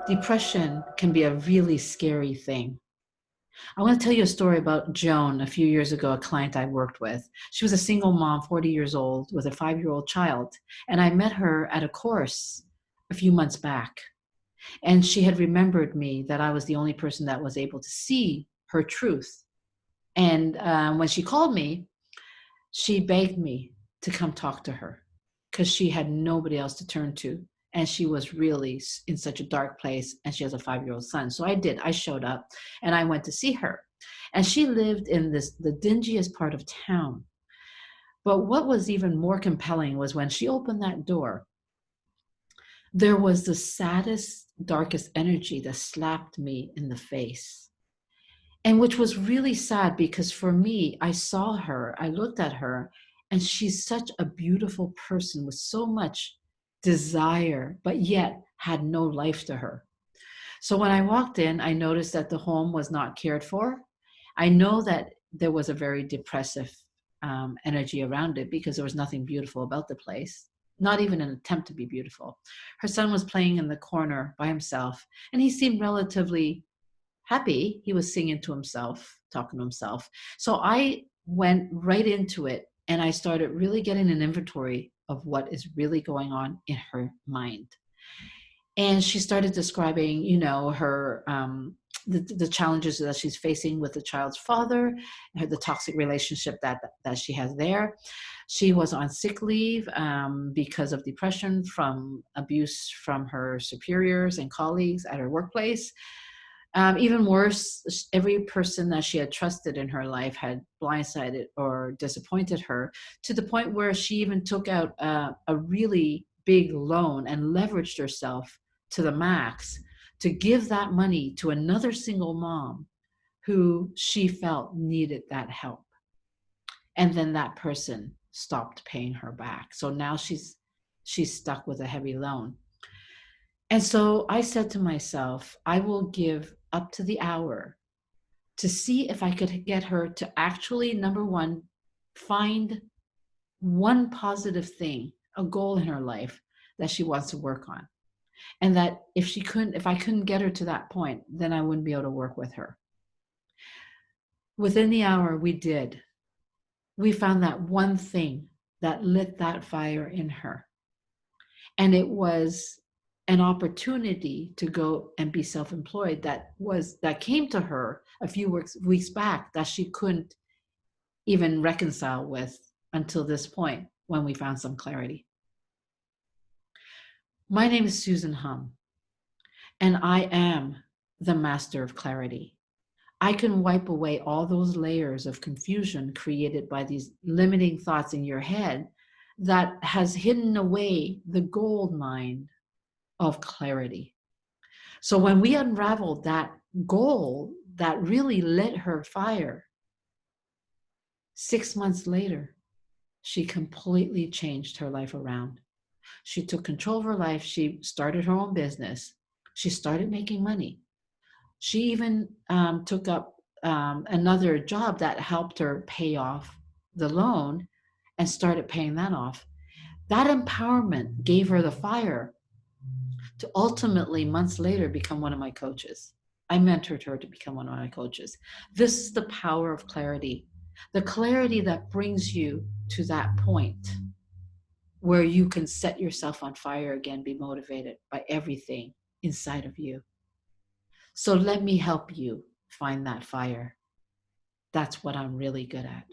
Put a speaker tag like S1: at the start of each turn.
S1: Depression can be a really scary thing. I want to tell you a story about Joan. A few years ago, a client I worked with. She was a single mom, 40 years old, with a 5-year-old child. And I met her at a course a few months back. And she had remembered me, that I was the only person that was able to see her truth. And when she called me, she begged me to come talk to her because she had nobody else to turn to. And she was really in such a dark place, and she has a 5-year-old son. So I did. I showed up and I went to see her. And she lived in the dingiest part of town. But what was even more compelling was when she opened that door, there was the saddest, darkest energy that slapped me in the face. And which was really sad because for me, I saw her, I looked at her, and she's such a beautiful person with so much desire, but yet had no life to her. So when I walked in, I noticed that the home was not cared for. I know that there was a very depressive energy around it because there was nothing beautiful about the place, not even an attempt to be beautiful. Her son was playing in the corner by himself, and he seemed relatively happy. He was singing to himself, talking to himself. So I went right into it, and I started really getting an inventory of what is really going on in her mind. And she started describing, her the challenges that she's facing with the child's father, the toxic relationship that she has there. She was on sick leave because of depression from abuse from her superiors and colleagues at her workplace. Even worse, every person that she had trusted in her life had blindsided or disappointed her, to the point where she even took out a really big loan and leveraged herself to the max to give that money to another single mom who she felt needed that help. And then that person stopped paying her back. So now she's stuck with a heavy loan. And so I said to myself, I will give up to the hour to see if I could get her to actually, number one, find one positive thing, a goal in her life that she wants to work on. And that if I couldn't get her to that point, then I wouldn't be able to work with her. Within the hour, we did. We found that one thing that lit that fire in her. And it was an opportunity to go and be self-employed that came to her a few weeks back that she couldn't even reconcile with until this point when we found some clarity. My name is Susan Hum, and I am the master of clarity. I can wipe away all those layers of confusion created by these limiting thoughts in your head that has hidden away the gold mine of clarity. So when we unraveled that gold that really lit her fire, 6 months later, she completely changed her life around. She took control of her life. She started her own business. She started making money. She even took up another job that helped her pay off the loan and started paying that off. That empowerment gave her the fire to ultimately, months later, become one of my coaches. I mentored her to become one of my coaches. This is the power of clarity, the clarity that brings you to that point where you can set yourself on fire again, be motivated by everything inside of you. So let me help you find that fire. That's what I'm really good at.